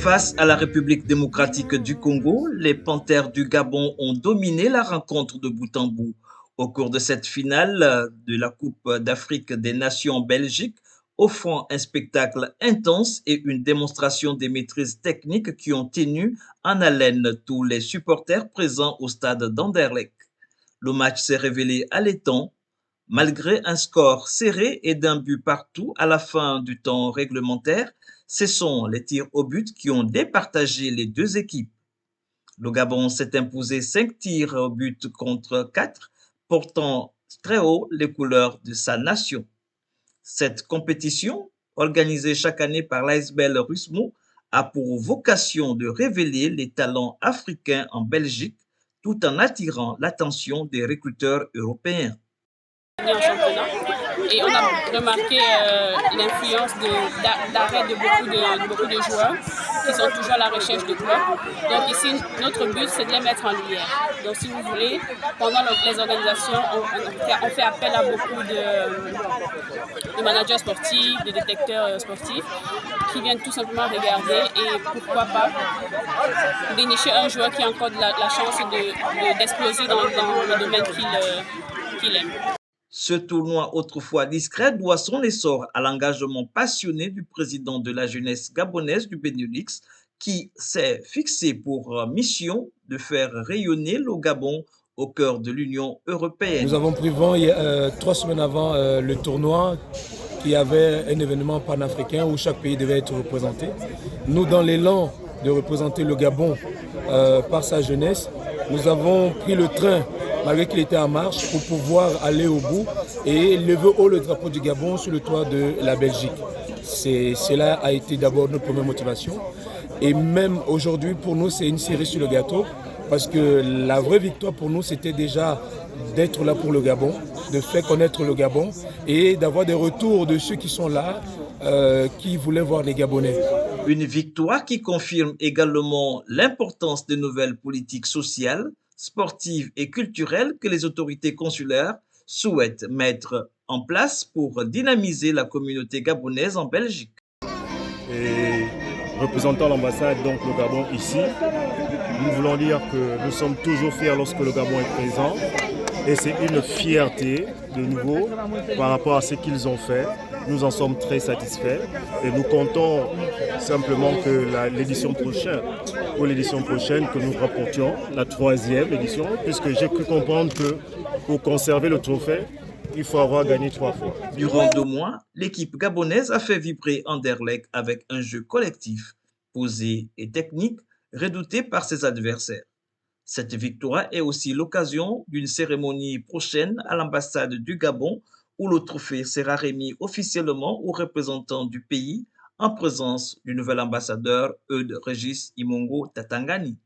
Face à la République démocratique du Congo, les Panthères du Gabon ont dominé la rencontre de bout en bout. Au cours de cette finale de la Coupe d'Afrique des Nations en Belgique, offrant un spectacle intense et une démonstration des maîtrises techniques qui ont tenu en haleine tous les supporters présents au stade d'Anderlecht. Le match s'est révélé alléchant, malgré un score serré et d'un but partout à la fin du temps réglementaire. Ce sont les tirs au but qui ont départagé les deux équipes. Le Gabon s'est imposé 5 tirs au but contre 4, portant très haut les couleurs de sa nation. Cette compétition, organisée chaque année par l'ASBL Rusmo, a pour vocation de révéler les talents africains en Belgique tout en attirant l'attention des recruteurs européens. En championnat et on a remarqué l'influence d'arrêt de beaucoup de joueurs qui sont toujours à la recherche de clubs. Donc ici, notre but, c'est de les mettre en lumière. Donc si vous voulez, pendant les organisations, on fait appel à beaucoup de managers sportifs, de détecteurs sportifs qui viennent tout simplement regarder et pourquoi pas dénicher un joueur qui a encore la chance d'exploser dans le domaine qu'il aime. Ce tournoi autrefois discret doit son essor à l'engagement passionné du président de la jeunesse gabonaise du Benelux qui s'est fixé pour mission de faire rayonner le Gabon au cœur de l'Union européenne. Nous avons pris vent 3 semaines avant le tournoi qui avait un événement panafricain où chaque pays devait être représenté. Nous, dans l'élan de représenter le Gabon par sa jeunesse, nous avons pris le train malgré qu'il était en marche, pour pouvoir aller au bout et lever haut le drapeau du Gabon sur le toit de la Belgique. Cela a été d'abord notre première motivation. Et même aujourd'hui, pour nous, c'est une cerise sur le gâteau, parce que la vraie victoire pour nous, c'était déjà d'être là pour le Gabon, de faire connaître le Gabon et d'avoir des retours de ceux qui sont là, qui voulaient voir les Gabonais. Une victoire qui confirme également l'importance des nouvelles politiques sociales, sportives et culturelles que les autorités consulaires souhaitent mettre en place pour dynamiser la communauté gabonaise en Belgique. Et représentant l'ambassade, donc le Gabon ici, nous voulons dire que nous sommes toujours fiers lorsque le Gabon est présent et c'est une fierté de nouveau par rapport à ce qu'ils ont fait. Nous en sommes très satisfaits et nous comptons simplement que l'édition prochaine que nous rapportions, la 3e édition, puisque j'ai cru comprendre que pour conserver le trophée, il faut avoir gagné 3 fois. Durant 2 mois, l'équipe gabonaise a fait vibrer Anderlecht avec un jeu collectif, posé et technique, redouté par ses adversaires. Cette victoire est aussi l'occasion d'une cérémonie prochaine à l'ambassade du Gabon où le trophée sera remis officiellement aux représentants du pays en présence du nouvel ambassadeur Eudes Régis Imongo Tatangani.